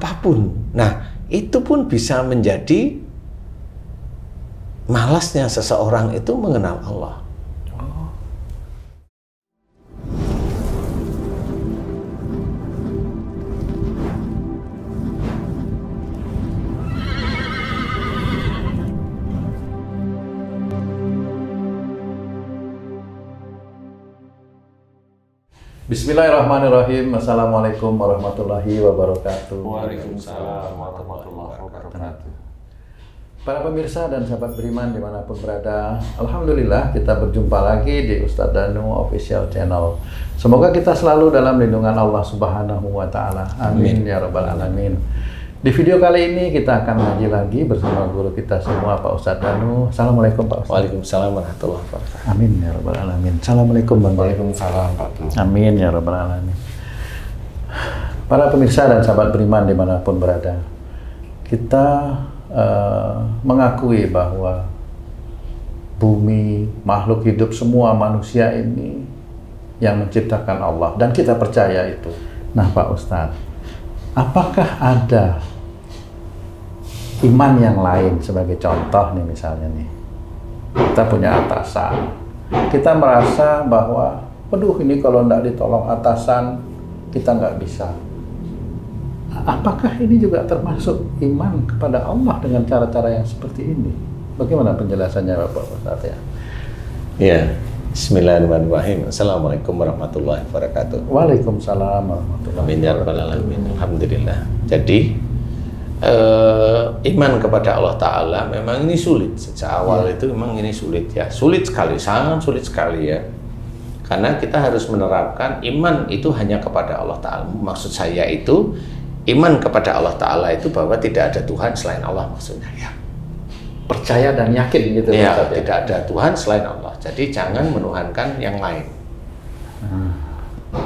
apapun. Nah, itu pun bisa menjadi malasnya seseorang itu mengenal Allah. Bismillahirrahmanirrahim. Assalamualaikum warahmatullahi wabarakatuh. Waalaikumsalam warahmatullahi wabarakatuh. Para pemirsa dan sahabat beriman dimanapun berada, alhamdulillah kita berjumpa lagi di Ustadz Danu Official Channel. Semoga kita selalu dalam lindungan Allah Subhanahu wa Ta'ala. Amin ya Rabbal Alamin. Di video kali ini kita akan ngaji lagi bersama guru kita semua, Pak Ustadz Danu. Assalamualaikum Pak Ustadz. Waalaikumsalam warahmatullahi wabarakatuh. Amin ya Rabbal Alamin. Assalamualaikum Bang. Waalaikumsalam Pak. Amin ya Rabbal Alamin. Para pemirsa dan sahabat beriman dimanapun berada, kita mengakui bahwa bumi, makhluk hidup semua manusia ini yang menciptakan Allah, dan kita percaya itu. Nah Pak Ustadz, apakah ada iman yang lain? Sebagai contoh nih, misalnya nih, kita punya atasan, kita merasa bahwa waduh, ini kalau nggak ditolong atasan kita nggak bisa. Apakah ini juga termasuk iman kepada Allah dengan cara-cara yang seperti ini? Bagaimana penjelasannya Bapak Ustadz ya? Ya, bismillahirrahmanirrahim. Assalamualaikum warahmatullahi wabarakatuh. Waalaikumsalam warahmatullahi Amin ya Rabbal Alamin. Alhamdulillah. Jadi iman kepada Allah Ta'ala memang ini sulit. Sejak awal itu memang ini sulit ya. Sulit sekali, sangat sulit sekali ya. Karena kita harus menerapkan iman itu hanya kepada Allah Ta'ala. Maksud saya itu, iman kepada Allah Ta'ala itu bahwa tidak ada Tuhan selain Allah, maksudnya ya. Percaya dan yakin gitu Ya, Ustadz, tidak ada Tuhan selain Allah. Jadi jangan menuhankan yang lain.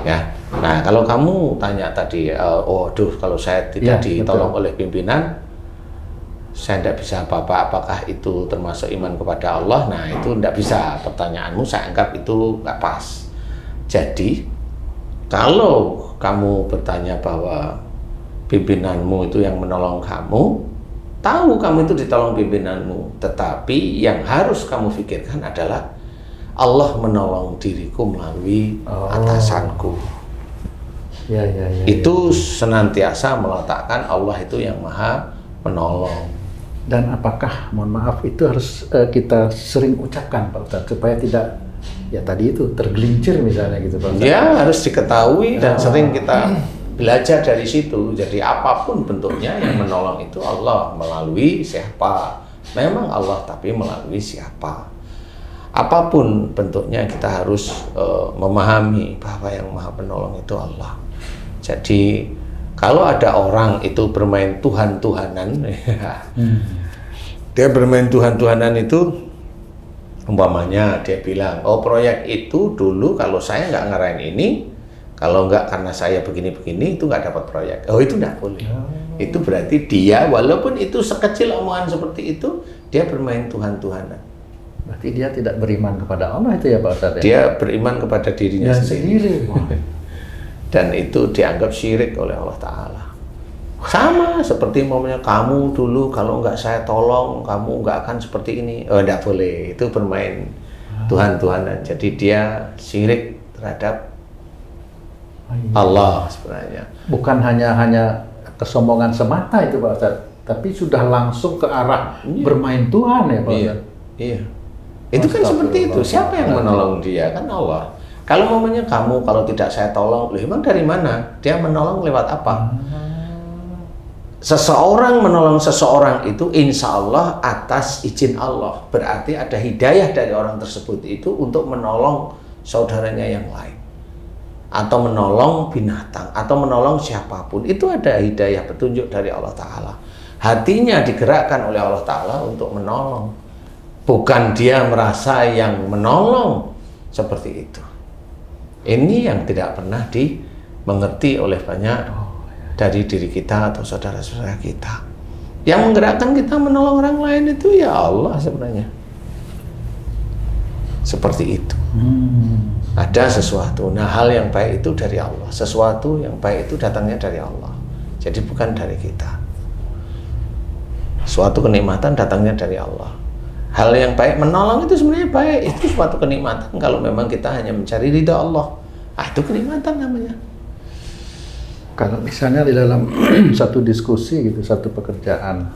Ya. Nah, kalau kamu tanya tadi, kalau saya tidak ditolong oleh pimpinan, saya tidak bisa apa-apa, apakah itu termasuk iman kepada Allah? Nah, itu tidak bisa. Pertanyaanmu saya anggap itu nggak pas. Jadi, kalau kamu bertanya bahwa pimpinanmu itu yang menolong kamu, tahu kamu itu ditolong pimpinanmu, tetapi yang harus kamu pikirkan adalah Allah menolong diriku melalui atasanku. Ya. Itu senantiasa meletakkan Allah itu yang maha menolong. Dan apakah, mohon maaf, itu harus kita sering ucapkan Pak Ustadz, supaya tidak, ya tadi itu, tergelincir misalnya gitu Pak Ustadz? Ya, harus diketahui dan sering kita belajar dari situ. Jadi apapun bentuknya yang menolong itu Allah. Melalui siapa? Memang Allah, tapi melalui siapa? Apapun bentuknya kita harus memahami bahwa yang maha penolong itu Allah. Jadi kalau ada orang itu bermain Tuhan-Tuhanan, dia bermain Tuhan-Tuhanan itu, umpamanya dia bilang, oh proyek itu dulu kalau saya nggak ngarahin ini, kalau nggak karena saya begini-begini, itu nggak dapat proyek. Oh, itu nggak boleh. Itu berarti dia, walaupun itu sekecil omongan seperti itu, dia bermain Tuhan-Tuhanan. Berarti dia tidak beriman kepada Allah itu ya Pak Ustadz? Dia beriman kepada dirinya sendiri. Dan itu dianggap syirik oleh Allah Ta'ala. Sama seperti momennya kamu dulu kalau nggak saya tolong, kamu nggak akan seperti ini. Oh, nggak boleh. Itu bermain Tuhan-Tuhanan. Jadi dia syirik terhadap Allah sebenarnya. Bukan hanya kesombongan semata itu Pak Ustadz, tapi sudah langsung ke arah bermain Tuhan ya Pak Ustadz? Iya. Itu kan seperti itu. Siapa yang menolong dia? Kan Allah. Kalau momennya kamu, kalau tidak saya tolong, emang dari mana? Dia menolong lewat apa? Seseorang menolong seseorang itu insya Allah atas izin Allah. Berarti ada hidayah dari orang tersebut itu untuk menolong saudaranya yang lain. Atau menolong binatang, atau menolong siapapun. Itu ada hidayah, petunjuk dari Allah Ta'ala. Hatinya digerakkan oleh Allah Ta'ala untuk menolong. Bukan dia merasa yang menolong seperti itu. Ini yang tidak pernah dimengerti oleh banyak dari diri kita atau saudara-saudara kita. Yang menggerakkan kita menolong orang lain itu ya Allah sebenarnya. Seperti itu. Ada sesuatu. Nah, hal yang baik itu dari Allah. Sesuatu yang baik itu datangnya dari Allah. Jadi bukan dari kita. Suatu kenikmatan datangnya dari Allah. Hal yang baik, menolong itu sebenarnya baik, itu suatu kenikmatan kalau memang kita hanya mencari ridha Allah. Itu kenikmatan namanya. Kalau misalnya di dalam satu diskusi gitu, satu pekerjaan,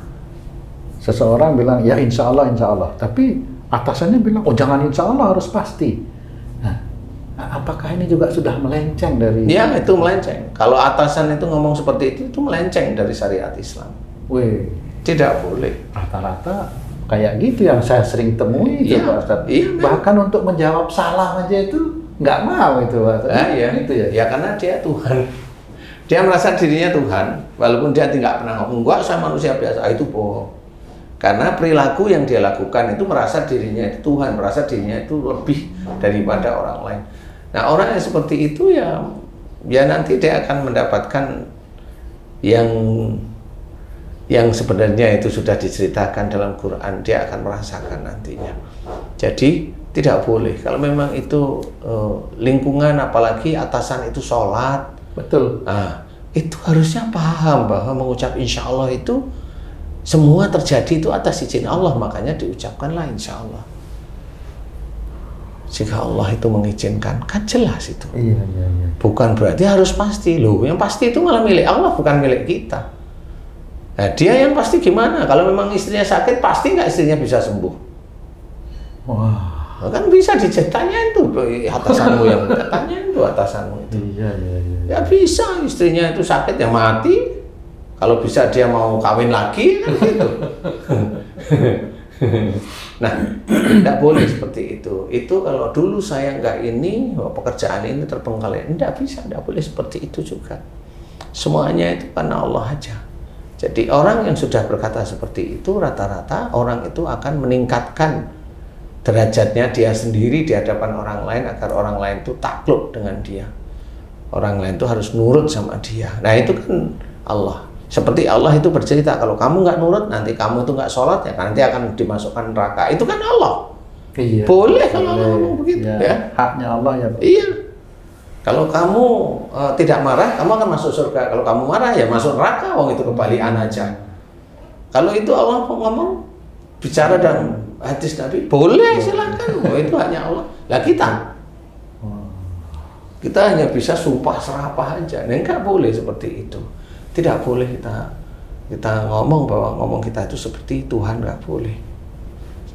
seseorang bilang ya insya Allah, tapi atasannya bilang oh jangan insya Allah, harus pasti. Nah, apakah ini juga sudah melenceng dari? Ya, itu melenceng. Kalau atasan itu ngomong seperti itu melenceng dari syariat Islam. Wih, tidak boleh. Rata-rata kayak gitu yang saya sering temui itu, Pak Ustadz. Iya, bahkan untuk menjawab salah aja itu nggak mau itu, Pak Ustadz. Iya. Itu ya. Ya karena dia Tuhan. Dia merasa dirinya Tuhan, walaupun dia tidak pernah ngomong, enggak, saya manusia biasa, itu bohong. Karena perilaku yang dia lakukan itu merasa dirinya itu Tuhan, merasa dirinya itu lebih daripada orang lain. Nah, orang yang seperti itu ya nanti dia akan mendapatkan yang sebenarnya itu sudah diceritakan dalam Quran, dia akan merasakan nantinya. Jadi tidak boleh kalau memang itu lingkungan, apalagi atasan itu sholat, betul. Nah, itu harusnya paham bahwa mengucap insya Allah itu semua terjadi itu atas izin Allah, makanya diucapkanlah insya Allah. Jika Allah itu mengizinkan, kan jelas itu. Iya. Bukan berarti harus pasti loh. Yang pasti itu malah milik Allah, bukan milik kita. Nah, dia yang pasti gimana? Kalau memang istrinya sakit, pasti nggak istrinya bisa sembuh? Wah. Kan bisa ditanya itu atasanmu yang tanya itu atasanmu itu. Iya. Ya bisa, istrinya itu sakit ya mati. Kalau bisa dia mau kawin lagi kan gitu. Nah, tidak boleh seperti itu. Itu kalau dulu saya nggak ini, pekerjaan ini terbengkalai, tidak bisa, tidak boleh seperti itu juga. Semuanya itu karena Allah aja. Jadi orang yang sudah berkata seperti itu, rata-rata orang itu akan meningkatkan derajatnya dia sendiri di hadapan orang lain agar orang lain itu takluk dengan dia. Orang lain itu harus nurut sama dia. Nah, itu kan Allah. Seperti Allah itu bercerita, kalau kamu nggak nurut, nanti kamu itu nggak sholat, ya nanti akan dimasukkan neraka. Itu kan Allah. Iya. Boleh kalau Allah ngomong begitu, ya. Haknya Allah ya, Pak. Iya. Kalau kamu tidak marah, kamu akan masuk surga. Kalau kamu marah, ya masuk neraka. Wong itu kebalikan aja. Kalau itu Allah ngomong, bicara dan hadis Nabi, boleh silakan. Oh, itu hanya Allah. Lah kita hanya bisa sumpah serapah aja. Nah, enggak boleh seperti itu. Tidak boleh kita ngomong bahwa ngomong kita itu seperti Tuhan, nggak boleh.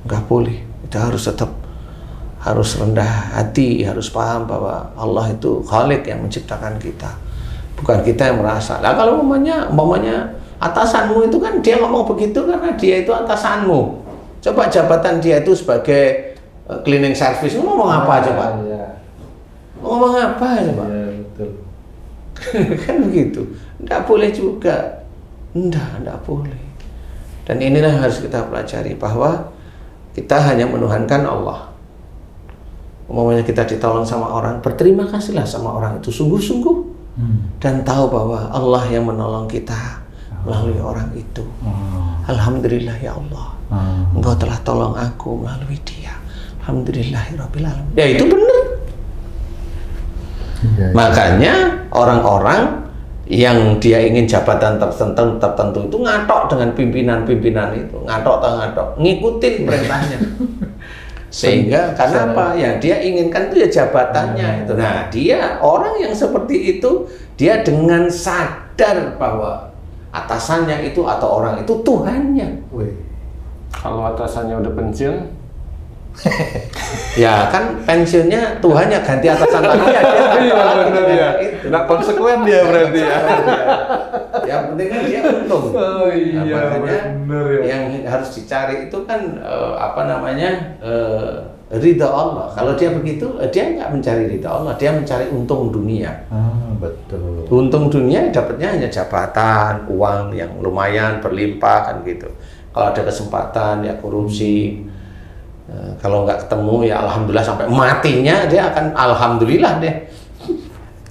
Nggak boleh. Kita harus tetap harus rendah hati, harus paham bahwa Allah itu Khalik yang menciptakan kita. Bukan kita yang merasa. Nah, kalau umpamanya atasanmu itu kan dia ngomong begitu karena dia itu atasanmu. Coba jabatan dia itu sebagai cleaning service, ngomong apa coba? Ngomong apa coba? Iya, betul. Kan begitu. Tidak boleh juga. Tidak boleh. Dan inilah yang harus kita pelajari, bahwa kita hanya menuhankan Allah. Umpamanya kita ditolong sama orang, berterima kasihlah sama orang itu sungguh-sungguh. Dan tahu bahwa Allah yang menolong kita melalui orang itu. Alhamdulillah ya Allah. Engkau telah tolong aku melalui dia. Alhamdulillahirabbil alamin. Ya itu benar. Ya. Makanya orang-orang yang dia ingin jabatan tertentu itu ngatok dengan pimpinan itu, ngatok, ngikutin perintahnya. Sehingga karena apa? Yang dia inginkan itu ya jabatannya itu. Nah, dia orang yang seperti itu, dia dengan sadar bahwa atasannya itu atau orang itu Tuhannya. Kalau atasannya udah pensiun, ya kan pensiunnya Tuhannya, ganti atasan lagi ya dia nggak konsekuen dia berarti ya. Yang penting kan dia untung. Oh iya, makanya bener ya. yang harus dicari itu kan ridha Allah. Kalau dia begitu, dia nggak mencari ridha Allah, dia mencari untung dunia. Betul. Untung dunia dapatnya hanya jabatan, uang yang lumayan berlimpah kan gitu. Kalau ada kesempatan ya korupsi. Kalau nggak ketemu ya alhamdulillah sampai matinya dia akan alhamdulillah deh.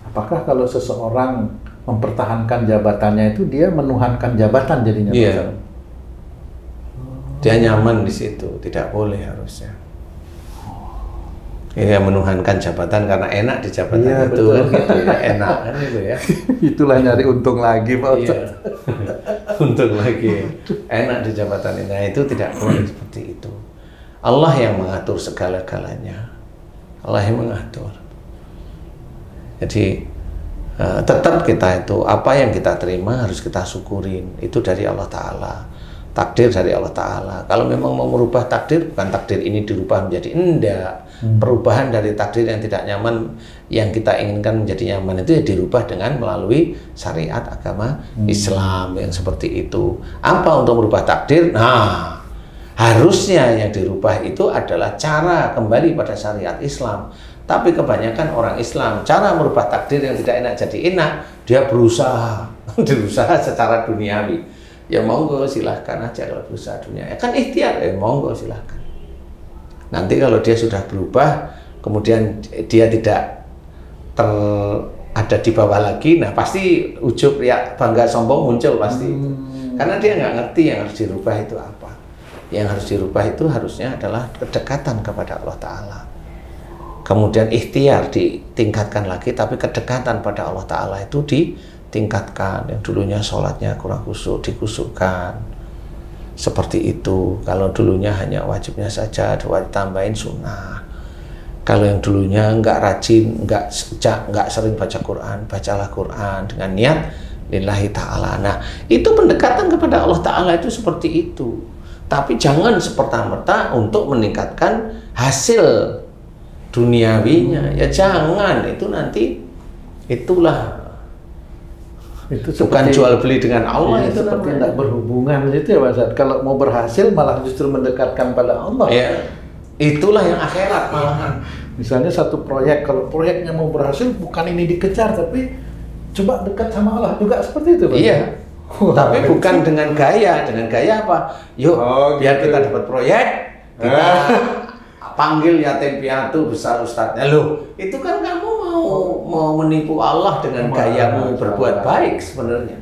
Apakah kalau seseorang mempertahankan jabatannya itu dia menuhankan jabatan jadinya? Iya. Dia nyaman di situ, tidak boleh harusnya. Ya, menuhankan jabatan karena enak di jabatan Iya, itu, betul. gitu ya, enak kan itu ya. Itulah nyari untung lagi Pak Iya. Ustaz. Untuk lagi enak di jabatan ini. Nah, itu tidak boleh seperti itu. Allah yang mengatur segala-galanya. Allah yang mengatur. Jadi tetap kita itu apa yang kita terima harus kita syukurin. Itu dari Allah Ta'ala. Takdir dari Allah Ta'ala. Kalau memang mau merubah takdir, bukan takdir ini dirubah menjadi enggak. Perubahan dari takdir yang tidak nyaman, yang kita inginkan menjadi nyaman itu ya dirubah dengan melalui syariat agama Islam yang seperti itu. Apa untuk merubah takdir? Nah, harusnya yang dirubah itu adalah cara kembali pada syariat Islam. Tapi kebanyakan orang Islam, cara merubah takdir yang tidak enak jadi enak, dia berusaha, berusaha secara duniawi. Ya monggo silahkan aja kalau berusaha dunia. Ya kan ikhtiar, monggo silahkan. Nanti kalau dia sudah berubah, kemudian dia tidak ada di bawah lagi, nah pasti ujub ya bangga sombong muncul pasti itu. Karena dia nggak ngerti yang harus dirubah itu apa. Yang harus dirubah itu harusnya adalah kedekatan kepada Allah Ta'ala. Kemudian ikhtiar ditingkatkan lagi, tapi kedekatan pada Allah Ta'ala itu ditingkatkan. Yang dulunya sholatnya kurang khusyuk, dikusukkan. Seperti itu. Kalau dulunya hanya wajibnya saja, ditambahin sunnah. Kalau yang dulunya nggak rajin, nggak sering baca Quran, bacalah Quran dengan niat lillahi ta'ala. Nah, itu pendekatan kepada Allah Ta'ala itu seperti itu. Tapi jangan seperta-merta untuk meningkatkan hasil duniawinya. Ya jangan, itu nanti itulah Itu bukan jual beli dengan Allah, ya, itu seperti namanya. tidak berhubungan gitu ya Pak Ustaz. Kalau mau berhasil malah justru mendekatkan pada Allah. Ya, itulah yang akhirat malahan. Misalnya satu proyek, kalau proyeknya mau berhasil bukan ini dikejar, tapi coba dekat sama Allah juga seperti itu Pak. Iya. Wah, Tapi bukan dengan gaya apa? Yuk, biar gitu. kita dapat proyek, kita panggil yatim piatu besar ustadznya. Loh, itu kan kamu mau menipu Allah dengan gayamu berbuat baik sebenarnya.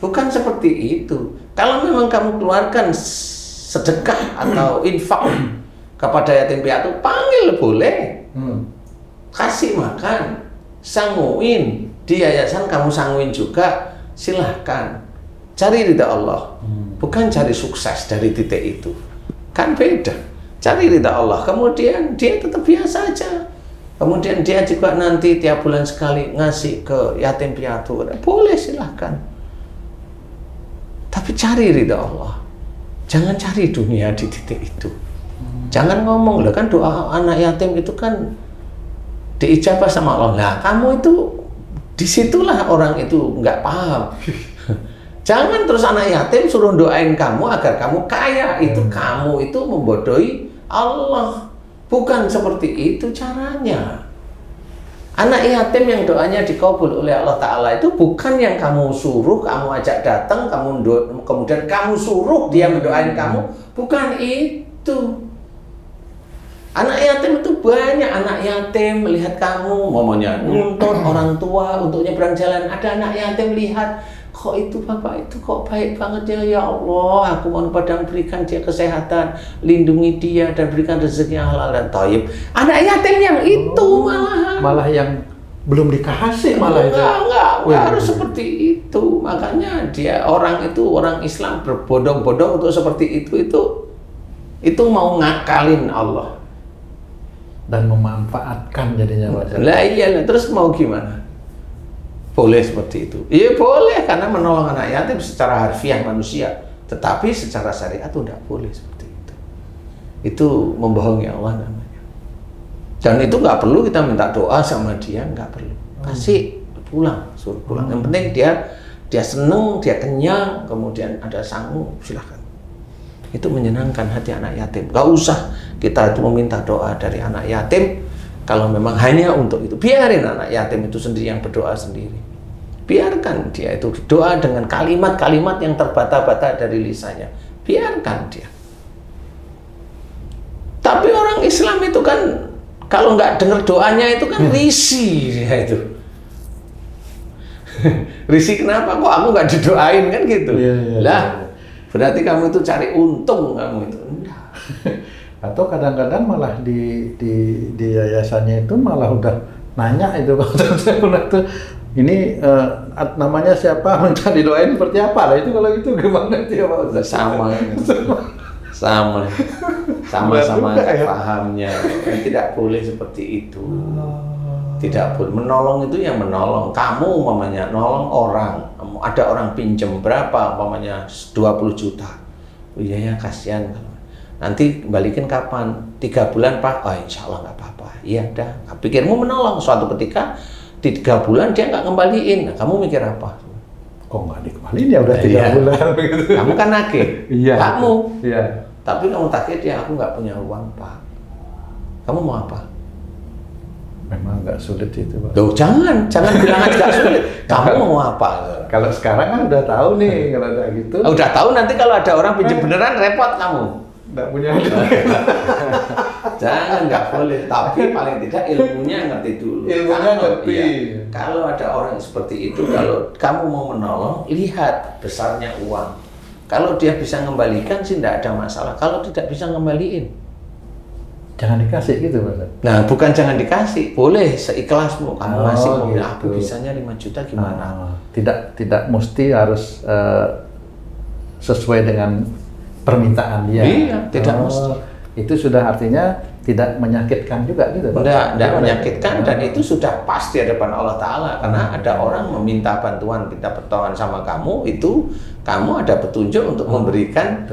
Bukan seperti itu. Kalau memang kamu keluarkan sedekah atau infak kepada yatim piatu, panggil boleh. Kasih makan, sanguin. Di yayasan kamu sanguin juga, silahkan. Cari ridha Allah. Bukan cari sukses dari titik itu. Kan beda. Cari ridha Allah. Kemudian dia tetap biasa aja. Kemudian dia juga nanti tiap bulan sekali ngasih ke yatim piatu. Boleh silahkan. Tapi cari ridha Allah. Jangan cari dunia di titik itu. Jangan ngomong, lah kan doa anak yatim itu kan diijabah sama Allah. Nah, kamu itu disitulah orang itu nggak paham. Jangan terus anak yatim suruh doain kamu agar kamu kaya. Itu kamu itu membodohi Allah. Bukan seperti itu caranya. Anak yatim yang doanya dikabul oleh Allah Ta'ala itu bukan yang kamu suruh, kamu ajak datang, kemudian kamu suruh dia mendoain kamu. Bukan itu. Anak yatim itu banyak. Anak yatim melihat kamu, momennya nuntut orang tua untuk nyebrang jalan. Ada anak yatim lihat, kok itu bapak itu kok baik banget ya, ya Allah, aku mohon padamu berikan dia kesehatan, lindungi dia dan berikan rezeki yang halal dan thayyib. Anak yatim yang itu malah yang belum dikasih malah itu. Enggak harus seperti itu. Makanya dia orang Islam berbondong-bondong untuk seperti itu mau ngakalin Allah Dan memanfaatkan jadinya Pak. Lah iya, terus mau gimana? Boleh seperti itu. Iya boleh, karena menolong anak yatim secara harfiah manusia. Tetapi secara syariat itu tidak boleh seperti itu. Itu membohongi Allah namanya. Dan itu nggak perlu kita minta doa sama dia, nggak perlu. Kasih pulang, suruh pulang. Yang penting dia seneng, dia kenyang, kemudian ada sangu, silahkan. Itu menyenangkan hati anak yatim. Gak usah kita itu meminta doa dari anak yatim. Kalau memang hanya untuk itu, biarin anak yatim itu sendiri yang berdoa sendiri. Biarkan dia itu doa dengan kalimat-kalimat yang terbata-bata dari lisannya. Biarkan dia. Tapi orang Islam itu kan kalau nggak dengar doanya itu kan risih dia itu. Risih kenapa? Kok aku nggak didoain kan gitu? Lah, berarti kamu itu cari untung kamu itu. Enggak. Atau kadang-kadang malah di yayasannya itu malah udah nanya itu kalau saya pernah tuh ini namanya siapa, minta didoain seperti apa lah itu, kalau gitu gimana itu ya Pak Ustaz? Sama pahamnya. Tidak boleh seperti itu. Tidak boleh. Menolong itu yang menolong. Kamu umpamanya nolong orang, ada orang pinjam berapa, umpamanya 20 juta. Oh iya ya, kasihan. Nanti balikin kapan? 3 bulan Pak? Oh insya Allah nggak apa-apa. Iya dah. Pikirmu menolong, suatu ketika di 3 bulan dia nggak ngembaliin. Nah, kamu mikir apa? Kok nggak dikembaliin ya udah 3 bulan begitu. Kamu kan nagih. Iya. Kamu. Iya. Tapi kamu takut dia, aku nggak punya uang Pak. Kamu mau apa? Memang nggak sulit itu Pak. Loh, jangan bilang aja nggak sulit. Kamu mau apa? Kalau sekarang kan udah tahu nih kalau udah gitu. Udah tahu, nanti kalau ada orang pinjam beneran repot kamu. Nggak punya. Jangan, nggak boleh. Tapi paling tidak ilmunya ngerti dulu. Ilmunya ngerti. Ya, kalau ada orang seperti itu, kalau kamu mau menolong, lihat besarnya uang. Kalau dia bisa mengembalikan sih tidak ada masalah. Kalau tidak bisa ngembaliin, jangan dikasih gitu Pak. nah bukan jangan dikasih, boleh seikhlasmu. Kamu ngasih mobil, gitu. aku bisanya 5 juta gimana? Tidak mesti harus sesuai dengan permintaan dia. Iya, tidak mesti. Itu sudah artinya tidak menyakitkan juga gitu Pak? Tidak menyakitkan, dan itu sudah pasti di hadapan Allah Ta'ala. Karena ada orang meminta bantuan, minta pertolongan sama kamu, itu kamu ada petunjuk untuk memberikan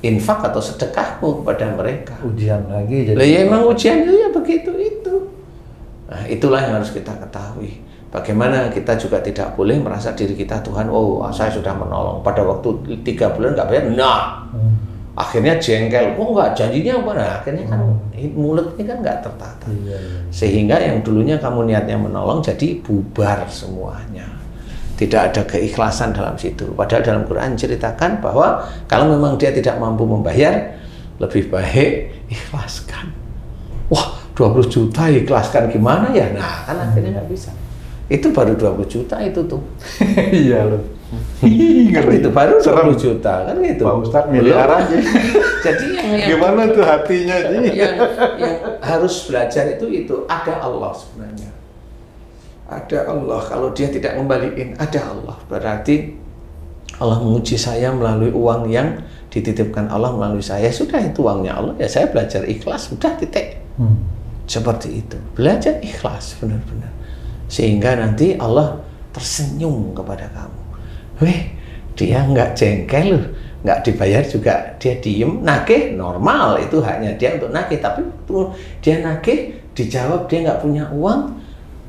infak atau sedekahmu kepada mereka. Ujian lagi jadi. Lah ya emang ujian itu ya begitu itu. Nah, itulah yang harus kita ketahui. Bagaimana kita juga tidak boleh merasa diri kita Tuhan, oh saya sudah menolong pada waktu 3 bulan nggak bayar. Nah, akhirnya jengkel, kok nggak janjinya apa? Nah, akhirnya kan mulutnya kan nggak tertata. Sehingga yang dulunya kamu niatnya menolong jadi bubar semuanya. Tidak ada keikhlasan dalam situ. Padahal dalam Quran ceritakan bahwa kalau memang dia tidak mampu membayar, lebih baik ikhlaskan. Wah, 20 juta ikhlaskan gimana ya? Nah, kan akhirnya nggak bisa. Itu baru 20 juta itu tuh. Iya loh. Itu baru 20 juta kan gitu. Pak Ustadz miliaran aja. Jadi yang gimana tuh hatinya sih? yang harus belajar itu ada Allah sebenarnya. Ada Allah. Kalau dia tidak ngembaliin, ada Allah. Berarti Allah menguji saya melalui uang yang dititipkan Allah melalui saya. Sudah, itu uangnya Allah. Ya saya belajar ikhlas. Sudah, titik. Seperti itu. Belajar ikhlas benar-benar. Sehingga nanti Allah tersenyum kepada kamu. Weh, dia nggak jengkel loh. Nggak dibayar juga dia diem. Nagih normal, itu haknya dia untuk nagih. Tapi dia nagih, dijawab dia nggak punya uang,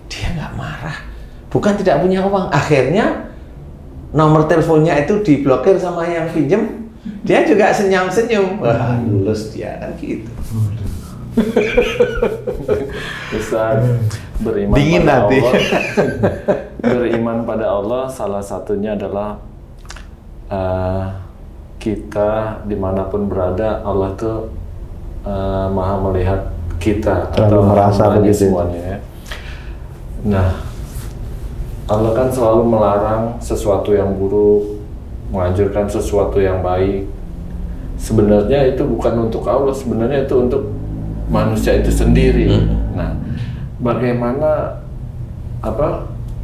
dia nggak marah, bukan tidak punya uang. Akhirnya nomor teleponnya itu diblokir sama yang pinjem, dia juga senyum-senyum. Wah, lulus dia kan gitu. Ustaz, beriman Dingin pada nanti. Allah. Beriman pada Allah salah satunya adalah kita dimanapun berada, Allah tuh maha melihat kita. Selalu atau merasa begitu semuanya ya. Nah, Allah kan selalu melarang sesuatu yang buruk, menganjurkan sesuatu yang baik. Sebenarnya itu bukan untuk Allah, sebenarnya itu untuk manusia itu sendiri. Nah, bagaimana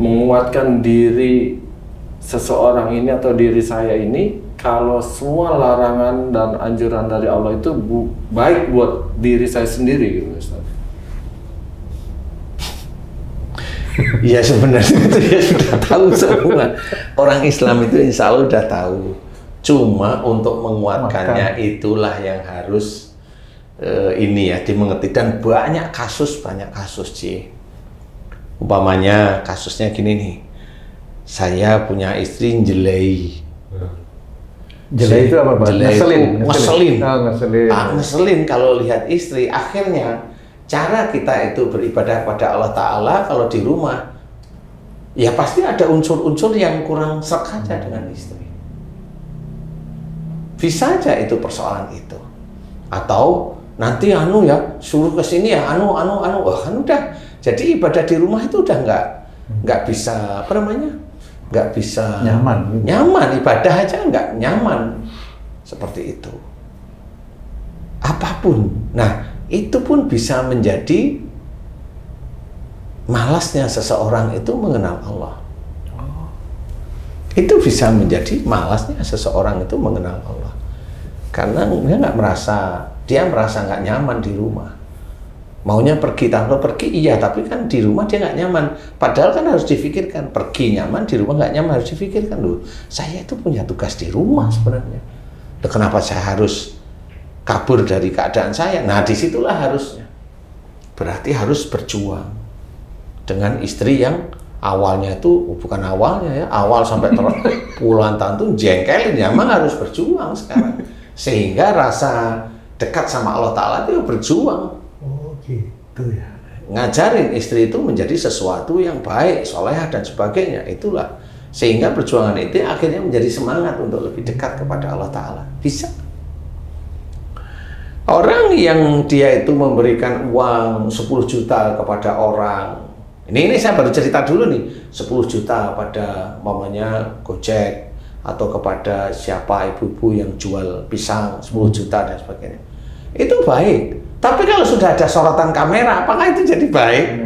menguatkan diri seseorang ini atau diri saya ini kalau semua larangan dan anjuran dari Allah itu baik buat diri saya sendiri gitu, Ustaz? Ya sebenarnya itu ya sudah tahu semua. Orang Islam itu insya Allah sudah tahu. Cuma untuk menguatkannya itulah yang harus ini ya dimengerti. Dan banyak kasus Ci. Umpamanya kasusnya gini nih. Saya punya istri jelai. Jelai itu apa Pak? Ngeselin. Ngeselin Kalau lihat istri, akhirnya cara kita itu beribadah pada Allah Ta'ala kalau di rumah, ya pasti ada unsur-unsur yang kurang serk aja dengan istri. Bisa aja itu persoalan itu. Atau nanti suruh ke sini ya wah kan udah. Jadi ibadah di rumah itu udah nggak bisa nggak bisa nyaman, ibadah aja nggak nyaman seperti itu. apapun. Nah, itu pun bisa menjadi malasnya seseorang itu mengenal Allah. Itu bisa menjadi malasnya seseorang itu mengenal Allah. Karena dia merasa nggak nyaman di rumah. Maunya pergi, kalau pergi iya, tapi kan di rumah dia nggak nyaman. Padahal kan harus difikirkan, pergi nyaman, di rumah nggak nyaman, harus difikirkan loh. Saya itu punya tugas di rumah sebenarnya. Loh, kenapa saya harus kabur dari keadaan saya? Nah, disitulah harusnya. Berarti harus berjuang dengan istri yang awalnya itu, bukan awalnya ya, awal sampai puluhan tahun tuh jengkelin, ya memang harus berjuang sekarang. Sehingga rasa dekat sama Allah Ta'ala itu berjuang. Oh gitu ya. Ngajarin istri itu menjadi sesuatu yang baik, solehah dan sebagainya. Itulah. Sehingga perjuangan itu akhirnya menjadi semangat untuk lebih dekat kepada Allah Ta'ala. Bisa. Orang yang dia itu memberikan uang 10 juta kepada orang. Ini saya baru cerita dulu nih. 10 juta pada mamanya Gojek. Atau kepada siapa ibu-ibu yang jual pisang 10 juta dan sebagainya. Itu baik. Tapi kalau sudah ada sorotan kamera, apakah itu jadi baik?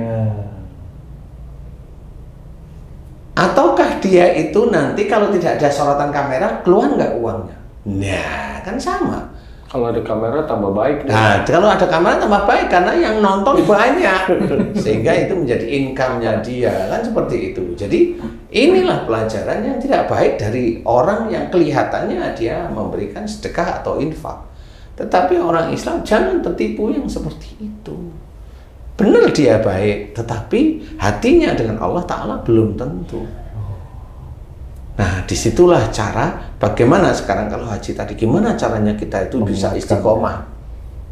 Ataukah dia itu nanti kalau tidak ada sorotan kamera, keluar nggak uangnya? Nah, kan sama. Kalau ada kamera tambah baik. Nah, kalau ada kamera tambah baik karena yang nonton banyak. Sehingga itu menjadi income-nya dia, kan seperti itu. Jadi inilah pelajaran yang tidak baik dari orang yang kelihatannya dia memberikan sedekah atau infak. Tetapi orang Islam jangan tertipu yang seperti itu. Benar dia baik, tetapi hatinya dengan Allah Ta'ala belum tentu. Nah, disitulah cara bagaimana sekarang kalau haji tadi, gimana caranya kita itu bisa istiqomah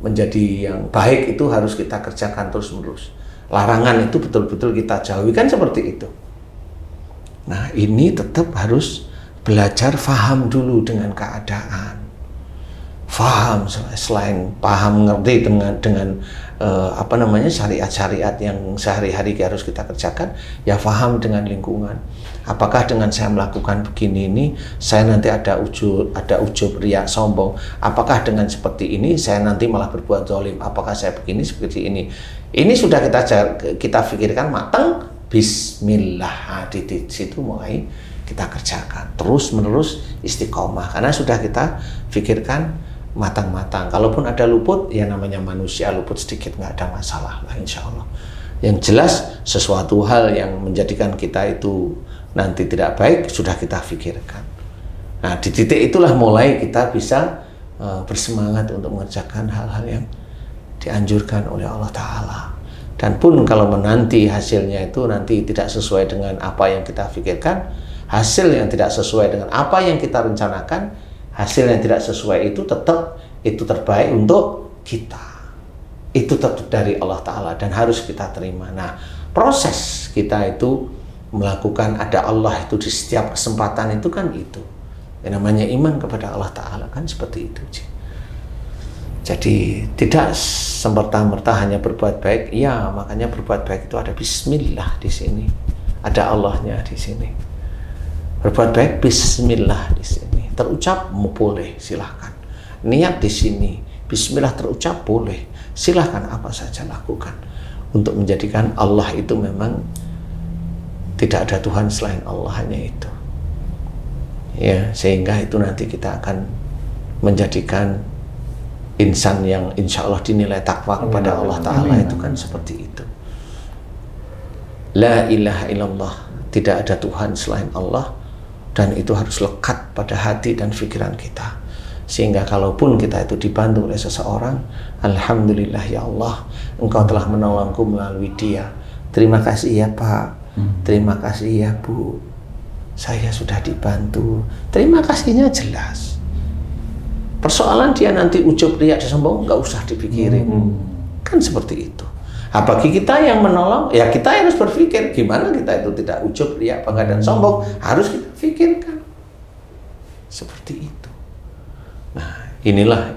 menjadi yang baik, itu harus kita kerjakan terus-menerus. Larangan itu betul-betul kita jauhi, kan seperti itu. Nah, ini tetap harus belajar faham dulu dengan keadaan. Faham, selain paham ngerti dengan syariat-syariat yang sehari-hari harus kita kerjakan, ya faham dengan lingkungan. Apakah dengan saya melakukan begini ini, saya nanti ada ujub, riya, sombong? Apakah dengan seperti ini saya nanti malah berbuat zalim? Apakah saya begini seperti ini? Ini sudah kita pikirkan matang. Bismillah, di situ mulai kita kerjakan terus menerus istiqomah karena sudah kita pikirkan matang-matang. Kalaupun ada luput, ya namanya manusia, luput sedikit nggak ada masalah lah, insya Allah. Yang jelas sesuatu hal yang menjadikan kita itu nanti tidak baik sudah kita pikirkan. Nah, di titik itulah mulai kita bisa bersemangat untuk mengerjakan hal-hal yang dianjurkan oleh Allah Ta'ala. Dan pun kalau menanti hasilnya itu nanti tidak sesuai dengan apa yang kita pikirkan, hasil yang tidak sesuai dengan apa yang kita rencanakan, hasil yang tidak sesuai itu tetap itu terbaik untuk kita. Itu tetap dari Allah Ta'ala dan harus kita terima. Nah, proses kita itu melakukan ada Allah itu di setiap kesempatan itu kan itu. Yang namanya iman kepada Allah Ta'ala kan seperti itu. Jadi tidak semerta-merta hanya berbuat baik. Ya, makanya berbuat baik itu ada Bismillah di sini. Ada Allahnya di sini. Berbuat baik Bismillah di sini. Terucap boleh, silahkan. Niat di sini, Bismillah terucap boleh. Silahkan apa saja lakukan. Untuk menjadikan Allah itu memang tidak ada Tuhan selain Allah, hanya itu. Ya, sehingga itu nanti kita akan menjadikan insan yang insya Allah dinilai takwa kepada Allah Ta'ala. Itu kan seperti itu. La ilaha illallah, tidak ada Tuhan selain Allah. Dan itu harus lekat pada hati dan pikiran kita. Sehingga kalaupun kita itu dibantu oleh seseorang, Alhamdulillah ya Allah, Engkau telah menolongku melalui dia. Terima kasih ya Pak, terima kasih ya Bu, saya sudah dibantu. Terima kasihnya jelas. Persoalan dia nanti ujub, riya, sombong nggak usah dipikirin. Kan seperti itu. Nah, bagi kita yang menolong, ya kita harus berpikir gimana kita itu tidak ujub, riya, bangga dan sombong. Harus kita pikirkan seperti itu. Nah, inilah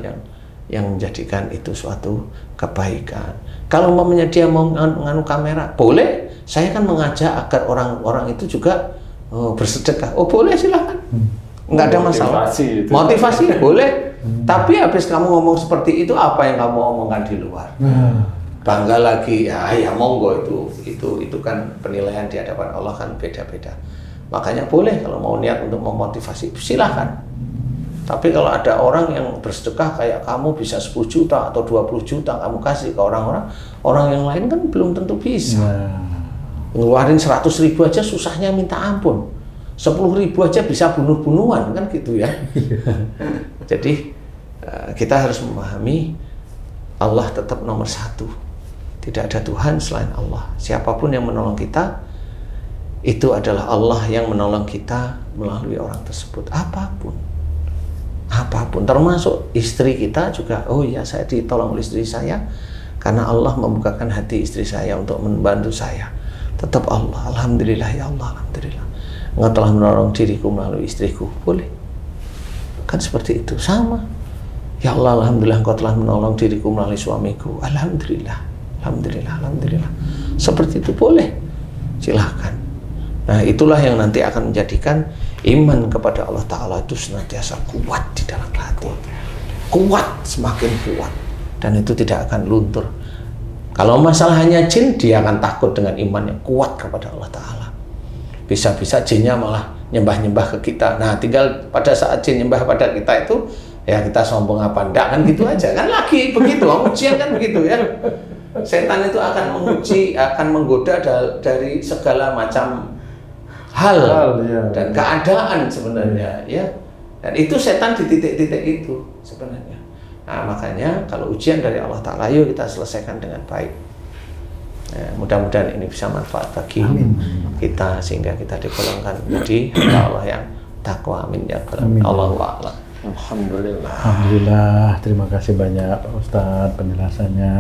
yang menjadikan itu suatu kebaikan. Kalau umpamanya dia mau nganu kamera, boleh. Saya kan mengajak agar orang-orang itu juga bersedekah. Oh boleh, silahkan. Nggak ada masalah. Motivasi boleh. Tapi habis kamu ngomong seperti itu, apa yang kamu omongkan di luar? Bangga lagi, ya monggo itu kan penilaian di hadapan Allah kan beda-beda. Makanya boleh kalau mau niat untuk memotivasi, silahkan. Tapi kalau ada orang yang bersedekah kayak kamu bisa 10 juta atau 20 juta kamu kasih ke orang-orang, orang yang lain kan belum tentu bisa. Ngeluarin 100.000 aja susahnya minta ampun. 10.000 aja bisa bunuh-bunuhan kan gitu ya. Jadi kita harus memahami Allah tetap nomor satu. Tidak ada Tuhan selain Allah. Siapapun yang menolong kita, itu adalah Allah yang menolong kita melalui orang tersebut. Apapun, termasuk istri kita juga. Oh ya, saya ditolong oleh istri saya karena Allah membukakan hati istri saya untuk membantu saya. Tetap Allah, alhamdulillah ya Allah, alhamdulillah. Engkau telah menolong diriku melalui istriku, boleh. Kan seperti itu, sama. Ya Allah, alhamdulillah Engkau telah menolong diriku melalui suamiku, alhamdulillah. Alhamdulillah, alhamdulillah. Seperti itu boleh, silahkan. Nah, itulah yang nanti akan menjadikan iman kepada Allah Ta'ala itu senantiasa kuat di dalam hati. Kuat, semakin kuat. Dan itu tidak akan luntur. Kalau masalahnya jin, dia akan takut dengan iman yang kuat kepada Allah Ta'ala. Bisa-bisa jinnya malah nyembah-nyembah ke kita. Nah, tinggal pada saat jin nyembah pada kita itu, ya kita sombong apa enggak, kan gitu aja. Kan lagi begitu, ujian kan begitu ya. Setan itu akan menguji, akan menggoda dari segala macam hal dan keadaan sebenarnya, ya. Dan itu setan di titik-titik itu sebenarnya. Nah, makanya kalau ujian dari Allah Ta'ala, yuk kita selesaikan dengan baik. Ya, mudah-mudahan ini bisa manfaat bagi kita sehingga kita digolongkan menjadi Allah yang takwa. Amin ya rabbal alamin. Allahu a'lam. Alhamdulillah. Alhamdulillah. Terima kasih banyak Pak Ustadz penjelasannya.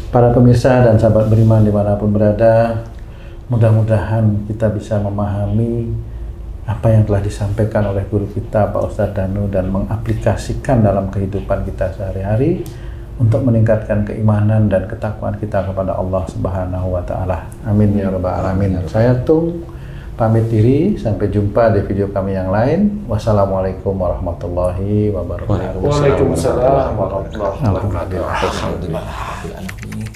Para pemirsa dan sahabat beriman dimanapun berada, mudah-mudahan kita bisa memahami apa yang telah disampaikan oleh guru kita Pak Ustadz Danu dan mengaplikasikan dalam kehidupan kita sehari-hari untuk meningkatkan keimanan dan ketakwaan kita kepada Allah Subhanahu wa Ta'ala. Amin ya rabbal alamin. Saya Tung pamit diri, sampai jumpa di video kami yang lain. Wassalamualaikum warahmatullahi wabarakatuh. Waalaikumsalam warahmatullahi wabarakatuh. Alhamdulillah.